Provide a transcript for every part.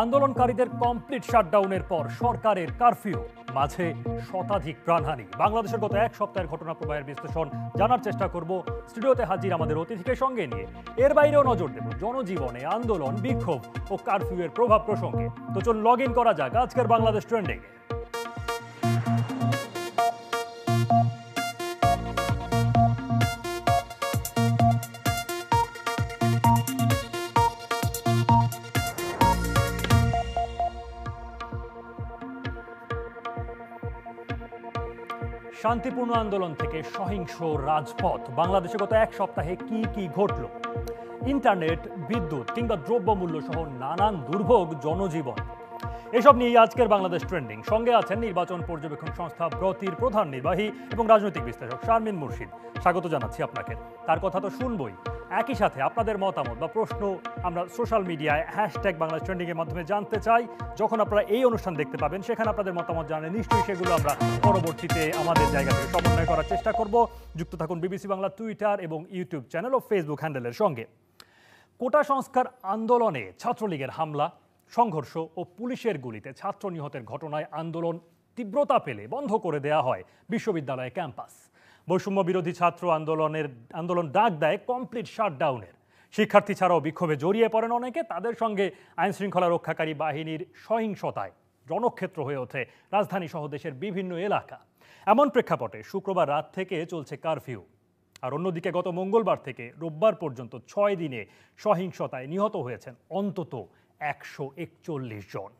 আন্দোলনকারীদের কমপ্লিট শাটডাউনের পর সরকারের কারফিউ, মাঝে শতাধিক প্রাণহানি। বাংলাদেশের গত এক সপ্তাহের ঘটনা প্রবাহের বিশ্লেষণ জানার চেষ্টা করব স্টুডিওতে হাজির আমাদের অতিথিকে সঙ্গে নিয়ে। এর বাইরেও নজর দেব জনজীবনে আন্দোলন, বিক্ষোভ ও কারফিউয়ের প্রভাব প্রসঙ্গে। তো চল লগ ইন করা যাক আজকের বাংলাদেশ ট্রেন্ডিং। শান্তিপূর্ণ আন্দোলন থেকে সহিংস রাজপথ, বাংলাদেশে গত এক সপ্তাহে কি কি ঘটল? ইন্টারনেট, বিদ্যুৎ কিংবা দ্রব্যমূল্য সহ নানান দুর্ভোগ জনজীবন, এসব নিয়ে আজকের বাংলাদেশ ট্রেন্ডিং। সঙ্গে আছেন নির্বাচন পর্যবেক্ষণ সংস্থা ব্রতির প্রধান নির্বাহী এবং রাজনৈতিক বিশ্লেষক শারমিন মুর্শিদ। স্বাগত জানাচ্ছি আপনাকে। তার কথা তো শুনবই, একই সাথে আপনাদের মতামত বা প্রশ্ন আমরা সোশ্যাল মিডিয়ায় #বাংলাদেশ ট্রেন্ডিং এর মাধ্যমে জানতে চাই। যখন আপনারা এই অনুষ্ঠান দেখতে পাবেন সেখানে আপনাদের মতামত জানালে নিশ্চয়ই সেগুলো আমরা পরবর্তীতে আমাদের জায়গা থেকে সমন্বয় করার চেষ্টা করব। যুক্ত থাকুন বিবিসি বাংলা টুইটার এবং ইউটিউব চ্যানেল ও ফেসবুক হ্যান্ডেলের সঙ্গে। কোটা সংস্কার আন্দোলনে ছাত্রলীগের হামলা, সংঘর্ষ ও পুলিশের গুলিতে ছাত্র নিহতের ঘটনায় আন্দোলন তীব্রতা পেলে বন্ধ করে দেয়া হয় বিশ্ববিদ্যালয় ক্যাম্পাস। বৈষম্য বিরোধী ছাত্র আন্দোলন ডাক দেয় কমপ্লিট শাটডাউনের। শিক্ষার্থী ছাড়াও বিক্ষোভে জড়িয়ে পড়েন অনেকে। তাদের সঙ্গে আইন শৃঙ্খলা রক্ষাকারী বাহিনীর সহিংসতায় রণক্ষেত্র হয়ে ওঠে রাজধানী সহ দেশের বিভিন্ন এলাকা। এমন প্রেক্ষাপটে শুক্রবার রাত থেকে চলছে কারফিউ। আর অন্যদিকে গত মঙ্গলবার থেকে রোববার পর্যন্ত 6 দিনে সহিংসতায় নিহত হয়েছেন অন্তত 141 জন।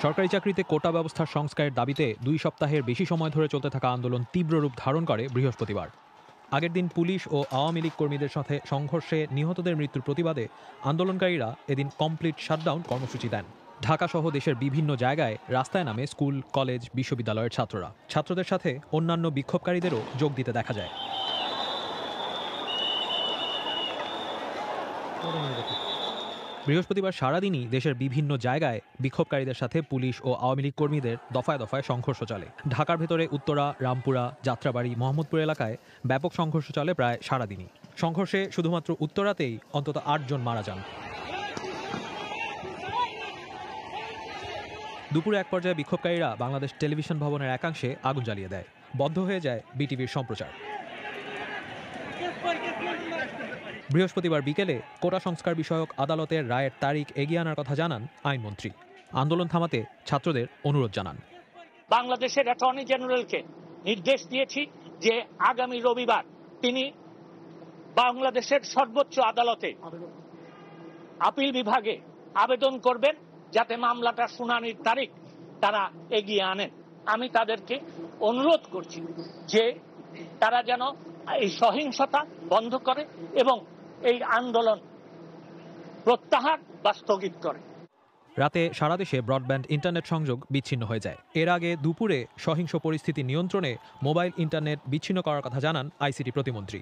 সরকারি চাকরিতে কোটা ব্যবস্থার সংস্কারের দাবিতে 2 সপ্তাহের বেশি সময় ধরে চলতে থাকা আন্দোলন তীব্র রূপ ধারণ করে বৃহস্পতিবার। আগের দিন পুলিশ ও আওয়ামী লীগ কর্মীদের সাথে সংঘর্ষে নিহতদের মৃত্যুর প্রতিবাদে আন্দোলনকারীরা এদিন কমপ্লিট শাটডাউন কর্মসূচি দেন। ঢাকা সহ দেশের বিভিন্ন জায়গায় রাস্তায় নামে স্কুল, কলেজ, বিশ্ববিদ্যালয়ের ছাত্ররা। ছাত্রদের সাথে অন্যান্য বিক্ষোভকারীদেরও যোগ দিতে দেখা যায়। বৃহস্পতিবার সারাদিনই দেশের বিভিন্ন জায়গায় বিক্ষোভকারীদের সাথে পুলিশ ও আওয়ামী লীগ কর্মীদের দফায় দফায় সংঘর্ষ চলে। ঢাকার ভেতরে উত্তরা, রামপুরা, যাত্রাবাড়ি, মোহাম্মদপুর এলাকায় ব্যাপক সংঘর্ষ চলে প্রায় সারাদিনই। সংঘর্ষে শুধুমাত্র উত্তরাতেই অন্তত 8 জন মারা যান। দুপুরে এক পর্যায়ে বিক্ষোভকারীরা বাংলাদেশ টেলিভিশন ভবনের একাংশে আগুন জ্বালিয়ে দেয়। বন্ধ হয়ে যায় বিটিভির সম্প্রচার। বৃহস্পতিবার বিকেলে কোটা সংস্কার বিষয়ক আদালতের রায়ের তারিখ এগিয়ে আনার কথা জানান আইনমন্ত্রী। আন্দোলন থামাতে ছাত্রদের অনুরোধ জানান। বাংলাদেশের অ্যাটর্নি জেনারেলকে নির্দেশ দিয়েছি যে আগামী রবিবার তিনি বাংলাদেশের সর্বোচ্চ আদালতে আপিল বিভাগে আবেদন করবেন যাতে মামলাটা শুনানির তারিখ তারা এগিয়ে আনেন। আমি তাদেরকে অনুরোধ করছি যে তারা যেন এই সহিংসতা বন্ধ করে এবং এই আন্দোলন প্রত্যাহার বা স্থগিত করে। রাতে সারা দেশে ব্রডব্যান্ড ইন্টারনেট সংযোগ বিচ্ছিন্ন হয়ে যায়। এর আগে দুপুরে সহিংস পরিস্থিতি নিয়ন্ত্রণে মোবাইল ইন্টারনেট বিচ্ছিন্ন করার কথা জানান আইসিটি প্রতিমন্ত্রী।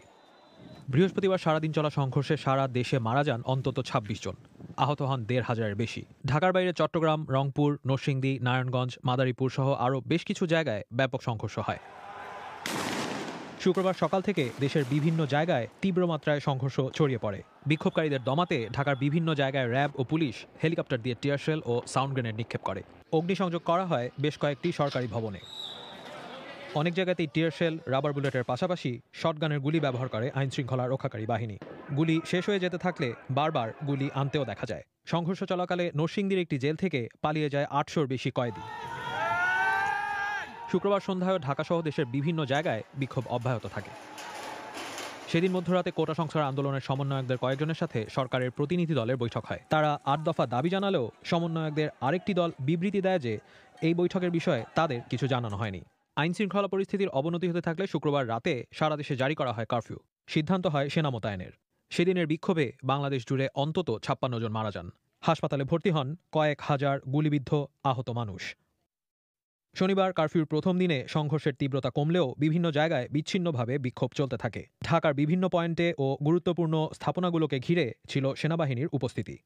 বৃহস্পতিবার সারাদিন চলা সংঘর্ষে সারা দেশে মারা যান অন্তত 26 জন, আহত হন 1,500-এর বেশি। ঢাকার বাইরে চট্টগ্রাম, রংপুর, নরসিংদী, নারায়ণগঞ্জ, মাদারীপুর সহ আরও বেশ কিছু জায়গায় ব্যাপক সংঘর্ষ হয়। শুক্রবার সকাল থেকে দেশের বিভিন্ন জায়গায় তীব্র মাত্রায় সংঘর্ষ ছড়িয়ে পড়ে। বিক্ষোভকারীদের দমাতে ঢাকার বিভিন্ন জায়গায় র্যাব ও পুলিশ হেলিকপ্টার দিয়ে টিয়ারশেল ও সাউন্ড গ্রেনেড নিক্ষেপ করে। অগ্নিসংযোগ করা হয় বেশ কয়েকটি সরকারি ভবনে। অনেক জায়গাতেই টিয়ারশেল, রাবার বুলেটের পাশাপাশি শটগানের গুলি ব্যবহার করে আইন শৃঙ্খলা রক্ষাকারী বাহিনী। গুলি শেষ হয়ে যেতে থাকলে বারবার গুলি আনতেও দেখা যায়। সংঘর্ষ চলাকালে নরসিংদীর একটি জেল থেকে পালিয়ে যায় 800-র বেশি কয়েদি। শুক্রবার সন্ধ্যায় ঢাকা সহ দেশের বিভিন্ন জায়গায় বিক্ষোভ অব্যাহত থাকে। সেদিন মধ্যরাতে কোটা সংস্কার আন্দোলনের সমন্বয়কদের কয়েকজনের সাথে সরকারের প্রতিনিধি দলের বৈঠক হয়। তারা 8 দফা দাবি জানালেও সমন্বয়কদের আরেকটি দল বিবৃতি দেয় যে এই বৈঠকের বিষয়ে তাদের কিছু জানানো হয়নি। আইন শৃঙ্খলা পরিস্থিতির অবনতি হতে থাকলে শুক্রবার রাতে সারা দেশে জারি করা হয় কারফিউ। সিদ্ধান্ত হয় সেনা মোতায়েনের। সেদিনের বিক্ষোভে বাংলাদেশ জুড়ে অন্তত 56 জন মারা যান। হাসপাতালে ভর্তি হন কয়েক হাজার গুলিবিদ্ধ আহত মানুষ। শনিবার কারফিউর প্রথম দিনে সংঘর্ষের তীব্রতা কমলেও বিভিন্ন জায়গায় বিচ্ছিন্নভাবে বিক্ষোভ চলতে থাকে। ঢাকার বিভিন্ন পয়েন্টে ও গুরুত্বপূর্ণ স্থাপনাগুলোকে ঘিরে ছিল সেনাবাহিনীর উপস্থিতি।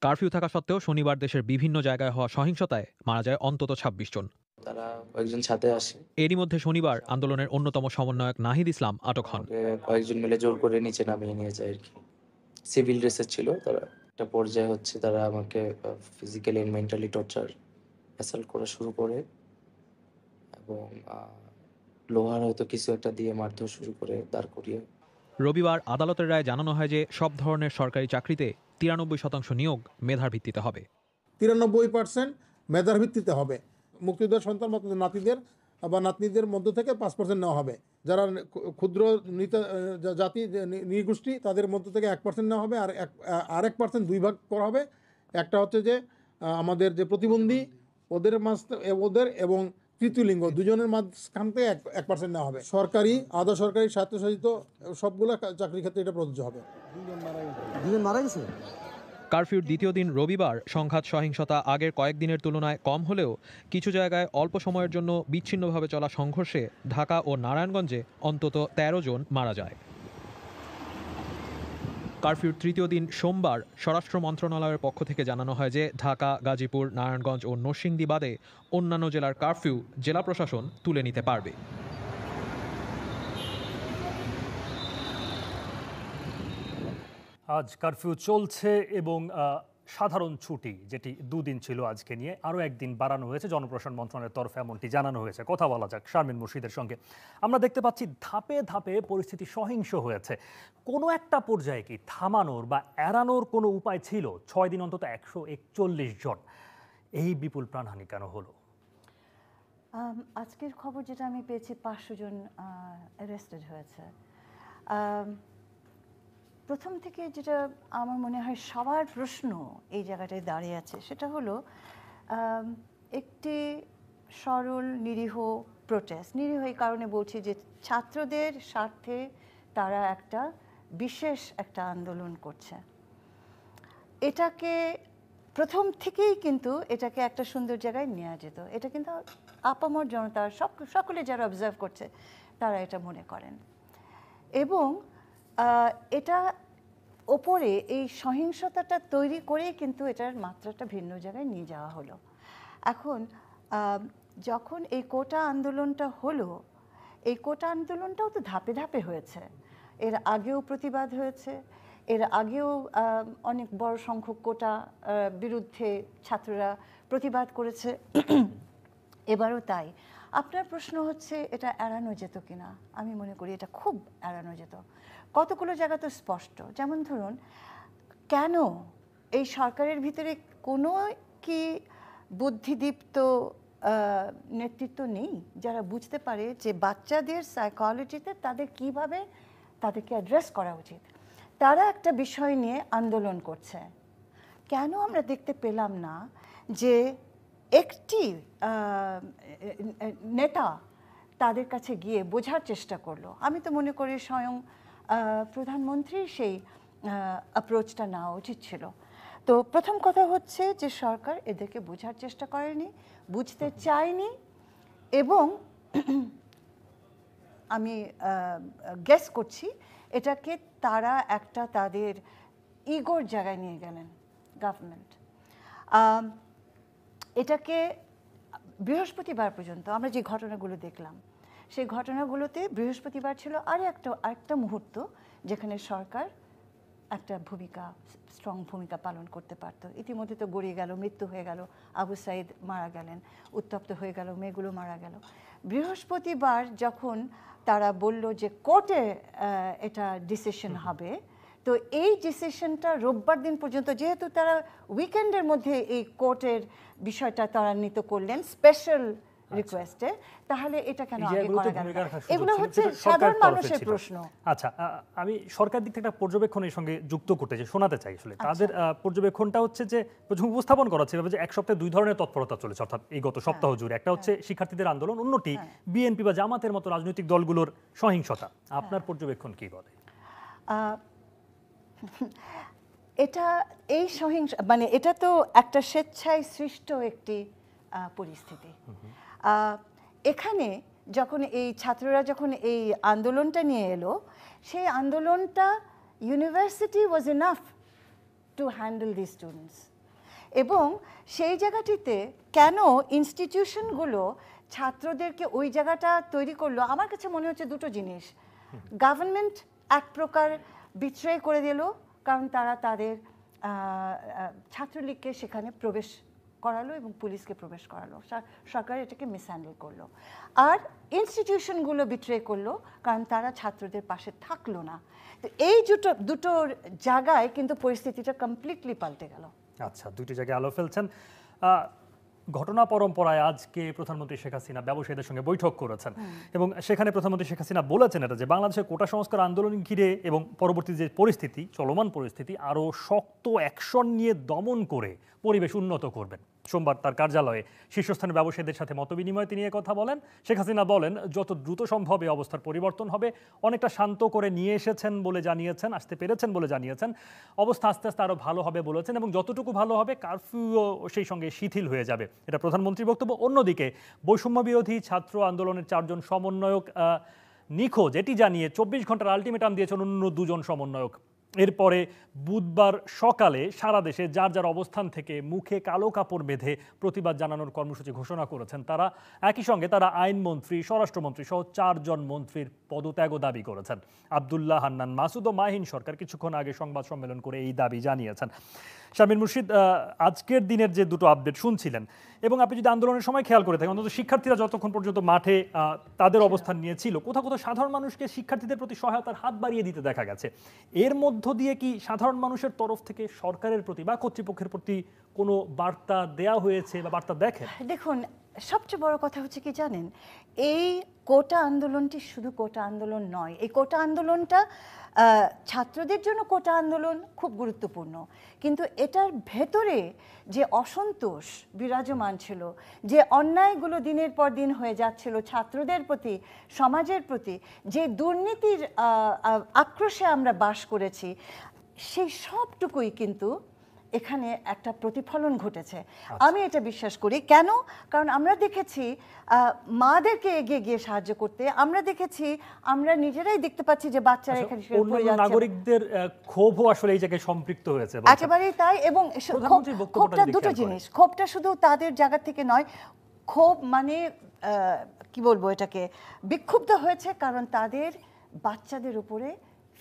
কারফিউ থাকা সত্ত্বেও শনিবার দেশের বিভিন্ন জায়গায় হওয়া সহিংসতায় মারা যায় অন্তত 26 জন। তারা কয়েকজন সাথে আসে। এরই মধ্যে শনিবার আন্দোলনের অন্যতম সমন্বয়ক নাহিদ ইসলাম আটক হন। কয়েকজন মিলে জোর করে নিচে নামিয়ে নিয়ে যায় আর কি। সিভিল ড্রেসের ছিল তারা। একটা পর্যায়ে হচ্ছে তারা আমাকে physically and mentally torture assault করা শুরু করে এবং লোহার হয়তো কিছু একটা দিয়ে মারধর শুরু করে দাঁড় করিয়ে। রবিবার আদালতের রায়ে জানানো হয় যে সব ধরনের সরকারি চাকরিতে 93% নিয়োগ মেধার ভিত্তিতে হবে। 93% মেধার ভিত্তিতে হবে। মুক্তিযোদ্ধার সন্তান বা নাতিদের বা নাতনিদের মধ্য থেকে 5% নেওয়া হবে। যারা ক্ষুদ্র জাতি নৃগোষ্ঠী তাদের মধ্য থেকে 1% নেওয়া হবে, আর 1% দুই ভাগ করা হবে। একটা হচ্ছে যে আমাদের যে প্রতিবন্ধী ওদের এবং তৃতীয় লিঙ্গ দুজনের মাঝখান থেকে 1% নেওয়া হবে। সরকারি, আধা সরকারি, স্বায়ত্তশাসিত সবগুলো চাকরির ক্ষেত্রে এটা প্রযোজ্য হবে। দুজন মারা গেছে। কারফিউর দ্বিতীয় দিন রবিবার সংঘাত সহিংসতা আগের কয়েকদিনের তুলনায় কম হলেও কিছু জায়গায় অল্প সময়ের জন্য বিচ্ছিন্নভাবে চলা সংঘর্ষে ঢাকা ও নারায়ণগঞ্জে অন্তত 13 জন মারা যায়। কারফিউর তৃতীয় দিন সোমবার স্বরাষ্ট্র মন্ত্রণালয়ের পক্ষ থেকে জানানো হয় যে ঢাকা, গাজীপুর, নারায়ণগঞ্জ ও নরসিংদী বাদে অন্যান্য জেলার কারফিউ জেলা প্রশাসন তুলে নিতে পারবে। আজ কারফিউ চলছে এবং সাধারণ ছুটি যেটি দুদিন ছিল আজকে নিয়ে আরও একদিন বাড়ানো হয়েছে। জনপ্রশাসন মন্ত্রণালয়ের তরফে এমনটি জানানো হয়েছে। কথা বলা যাক শারমিন মুর্শিদের সঙ্গে। আমরা দেখতে পাচ্ছি ধাপে ধাপে পরিস্থিতি সহিংস হয়েছে। কোনো একটা পর্যায়ে কি থামানোর বা এড়ানোর কোনো উপায় ছিল? 6 দিন অন্তত 141 জন, এই বিপুল প্রাণহানি কেন হলো? আজকের খবর যেটা আমি পেয়েছি 500 জন অ্যারেস্টেড হয়েছে। প্রথম থেকে যেটা আমার মনে হয় সবার প্রশ্ন এই জায়গাটায় দাঁড়িয়ে আছে সেটা হলো একটি সরল নিরীহ প্রোটেস্ট। নিরীহ এই কারণে বলছি যে ছাত্রদের স্বার্থে তারা একটা বিশেষ একটা আন্দোলন করছে। এটাকে প্রথম থেকেই কিন্তু এটাকে একটা সুন্দর জায়গায় নেওয়া যেত। এটা কিন্তু আপামর জনতা সকলে যারা অবজার্ভ করছে তারা এটা মনে করেন। এবং এটা ওপরে এই সহিংসতাটা তৈরি করেই কিন্তু এটার মাত্রাটা ভিন্ন জায়গায় নিয়ে যাওয়া হলো। এখন যখন এই কোটা আন্দোলনটা হলো, এই কোটা আন্দোলনটাও তো ধাপে ধাপে হয়েছে। এর আগেও প্রতিবাদ হয়েছে, এর আগেও অনেক বড় সংখ্যক কোটা বিরুদ্ধে ছাত্ররা প্রতিবাদ করেছে, এবারও তাই। আপনার প্রশ্ন হচ্ছে এটা এড়ানো যেত কিনা? আমি মনে করি এটা খুব এড়ানো যেত। কতগুলো জায়গা তো স্পষ্ট। যেমন ধরুন, কেন এই সরকারের ভিতরে কোনো কি বুদ্ধিদীপ্ত নেতৃত্ব নেই যারা বুঝতে পারে যে বাচ্চাদের সাইকোলজিতে তাদের কিভাবে তাদেরকে অ্যাড্রেস করা উচিত? তারা একটা বিষয় নিয়ে আন্দোলন করছে। কেন আমরা দেখতে পেলাম না যে একটি নেতা তাদের কাছে গিয়ে বোঝার চেষ্টা করলো? আমি তো মনে করি স্বয়ং প্রধানমন্ত্রীর সেই অ্যাপ্রোচটা নেওয়া উচিত ছিল। তো প্রথম কথা হচ্ছে যে সরকার এদেরকে বোঝার চেষ্টা করেনি, বুঝতে চায়নি, এবং আমি গেস করছি এটাকে তারা একটা তাদের ইগোর জায়গায় নিয়ে গেলেন গভর্নমেন্ট। এটাকে বৃহস্পতিবার পর্যন্ত আমরা যে ঘটনাগুলো দেখলাম সেই ঘটনাগুলোতে বৃহস্পতিবার ছিল আরেকটা মুহূর্ত যেখানে সরকার একটা স্ট্রং ভূমিকা পালন করতে পারত। ইতিমধ্যে তো গড়িয়ে গেল, মৃত্যু হয়ে গেল, আবু সাইদ মারা গেলেন, উত্তপ্ত হয়ে গেল, মেয়েগুলো মারা গেল। বৃহস্পতিবার যখন তারা বলল যে কোর্টে এটা ডিসিশন হবে, তো এই ডিসিশনটা রোববার দিন পর্যন্ত, যেহেতু তারা উইকেন্ডের মধ্যে এই কোর্টের বিষয়টা ত্বরান্বিত করলেন স্পেশাল রিকোয়েস্টে, তাহলে এটা কেন আগে করা গেল? এগুলো হচ্ছে সাধারণ মানুষের প্রশ্ন। আচ্ছা, আমি সরকার দিক থেকে একটা পর্যবেক্ষণের সঙ্গে যুক্ত করতে চাই, শোনাতে চাই। আসলে তাদের পর্যবেক্ষণটা হচ্ছে যে উপস্থাপন করা হচ্ছে যে এক সপ্তাহে দুই ধরনের তৎপরতা চলেছে, অর্থাৎ এই গত সপ্তাহ জুড়ে। একটা হচ্ছে শিক্ষার্থীদের আন্দোলন, অন্যটি বিএনপি বা জামাতের মতো রাজনৈতিক দলগুলোর সহিংসতা। আপনার পর্যবেক্ষণ কি বলে? এটা এই মানে এটা তো একটা স্বেচ্ছায় সৃষ্ট একটি পরিস্থিতি। এখানে যখন এই ছাত্ররা যখন এই আন্দোলনটা নিয়ে এলো, সেই আন্দোলনটা university was enough to handle the students. এবং সেই জায়গাটিতে কেন ইনস্টিটিউশনগুলো ছাত্রদেরকে ওই জায়গাটা তৈরি করলো, আমার কাছে মনে হচ্ছে দুটো জিনিস। গভর্নমেন্ট এক প্রকার বিট্রে করে দিল, কারণ তারা তাদের ছাত্রলীগকে সেখানে প্রবেশ করালো এবং পুলিশকে প্রবেশ করালো। সরকার এটাকে মিসহ্যান্ডেল করলো, আর ইনস্টিটিউশনগুলো বিট্রে করলো, কারণ তারা ছাত্রদের পাশে থাকলো না। তো এই দুটোর জায়গায় কিন্তু পরিস্থিতিটা কমপ্লিটলি পাল্টে গেল। আচ্ছা, দুটি জায়গায় আলো ফেলছেন। ঘটনা পরম্পরায় আজকে প্রধানমন্ত্রী শেখ হাসিনা ব্যবসায়ীদের সঙ্গে বৈঠক করেছেন এবং সেখানে প্রধানমন্ত্রী শেখ হাসিনা বলেছেন এটা যে বাংলাদেশের কোটা সংস্কার আন্দোলন ঘিরে এবং পরবর্তী যে পরিস্থিতি, চলমান পরিস্থিতি, আরও শক্ত অ্যাকশন নিয়ে দমন করে পরিবেশ উন্নত করবেন। সোমবার তার কার্যালয়ে শীর্ষস্থানীয় ব্যবসায়ীদের সাথে মতবিনিময়ে তিনি কথা বলেন। শেখ হাসিনা বলেন যত দ্রুত সম্ভব এই অবস্থার পরিবর্তন হবে। অনেকটা শান্ত করে নিয়ে এসেছেন বলে জানিয়েছেন, আসতে পেরেছেন বলে জানিয়েছেন। অবস্থা আস্তে আস্তে আরও ভালো হবে বলেছেন এবং যতটুকু ভালো হবে কারফিউও সেই সঙ্গে শিথিল হয়ে যাবে, এটা প্রধানমন্ত্রীর বক্তব্য। অন্যদিকে বৈষম্য বিরোধী ছাত্র আন্দোলনের 4 জন সমন্বয়ক নিখোঁজ এটি জানিয়ে 24 ঘন্টার আলটিমেটাম দিয়েছেন অন্য 2 জন সমন্বয়ক। এরপরে বুধবার সকালে সারা দেশে যার যার অবস্থান থেকে মুখে কালো কাপড় বেঁধে প্রতিবাদ জানানোর কর্মসূচি ঘোষণা করেছেন তারা। একই সঙ্গে তারা আইনমন্ত্রী, স্বরাষ্ট্রমন্ত্রী সহ 4 জন মন্ত্রীর পদত্যাগও দাবি করেছেন। আব্দুল্লাহ হান্নান মাসুদ ও মাহিন সরকার কিছুক্ষণ আগে সংবাদ সম্মেলন করে এই দাবি জানিয়েছেন। শামীম মুর্শিদ, আজকের দিনের যে দুটো আপডেট শুনছিলেন এবং আপনি যদি আন্দোলনের সময় খেয়াল করে থাকেন, অন্তত শিক্ষার্থীরা যতক্ষণ পর্যন্ত মাঠে তাদের অবস্থান নিয়েছিল, কোথাও কোথাও সাধারণ মানুষকে শিক্ষার্থীদের প্রতি সহায়তার হাত বাড়িয়ে দিতে দেখা গেছে। এর মধ্য দিয়ে কি সাধারণ মানুষের তরফ থেকে সরকারের প্রতি বা কর্তৃপক্ষের প্রতি কোনো বার্তা দেয়া হয়েছে বা বার্তা দেখেন? দেখুন, সবচেয়ে বড় কথা হচ্ছে কি জানেন, এই কোটা আন্দোলনটি শুধু কোটা আন্দোলন নয়। এই কোটা আন্দোলনটা ছাত্রদের জন্য কোটা আন্দোলন খুব গুরুত্বপূর্ণ, কিন্তু এটার ভেতরে যে অসন্তোষ বিরাজমান ছিল, যে অন্যায়গুলো দিনের পর দিন হয়ে যাচ্ছিল ছাত্রদের প্রতি, সমাজের প্রতি, যে দুর্নীতির আক্রোশে আমরা বাস করেছি, সেই সবটুকুই কিন্তু এখানে একটা প্রতিফলন ঘটেছে। আমি এটা বিশ্বাস করি। কেন? কারণ আমরা দেখেছি মাদেরকে এগিয়ে গিয়ে সাহায্য করতে, আমরা দেখেছি, আমরা নিজেরাই দেখতে পাচ্ছি যে বাচ্চারা এখানে নাগরিকদের ক্ষোভও আসলে এই জায়গায় সম্পৃক্ত হয়েছে। একেবারেই তাই। এবং ক্ষোভটা দুটো জিনিস, ক্ষোভটা শুধু তাদের জায়গা থেকে নয়, ক্ষোভ মানে কি বলবো এটাকে, বিক্ষুব্ধ হয়েছে কারণ তাদের বাচ্চাদের উপরে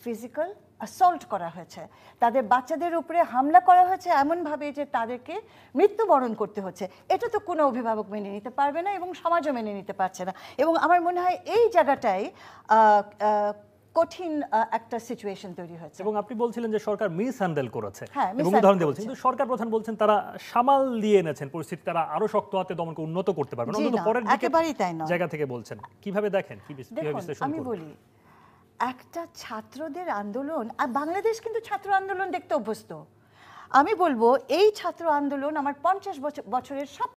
ফিজিক্যাল অ্যাসল্ট করা হয়েছে, তাদের বাচ্চাদের উপরে হামলা করা হয়েছে এমনভাবে যে তাদেরকে মৃত্যুবরণ করতে হচ্ছে। এটা তো কোনো অভিভাবক মেনে নিতে পারবে না এবং সমাজও মেনে নিতে পারছে না। এবং আমার মনে হয় এই জায়গাটাই কঠিন একটা সিচুয়েশন তৈরি হয়েছে। এবং আপনি বলছিলেন যে সরকার মিস হ্যান্ডেল করেছে এবং মিস উদাহরণ দিয়ে বলছেন, কিন্তু সরকার প্রধান বলছেন তারা সামাল দিয়ে এনেছেন পরিস্থিতি, তারা আরো শক্ত হাতে দমনকে উন্নত করতে পারবেন। অন্তত পরের জায়গা থেকে বলছেন, কিভাবে দেখেন, কি বিশ্লেষণ? আমি বলি, একটা ছাত্রদের আন্দোলন, আর বাংলাদেশ কিন্তু ছাত্র আন্দোলন দেখতে অভ্যস্ত। আমি বলবো এই ছাত্র আন্দোলন আমার 50 বছরের সব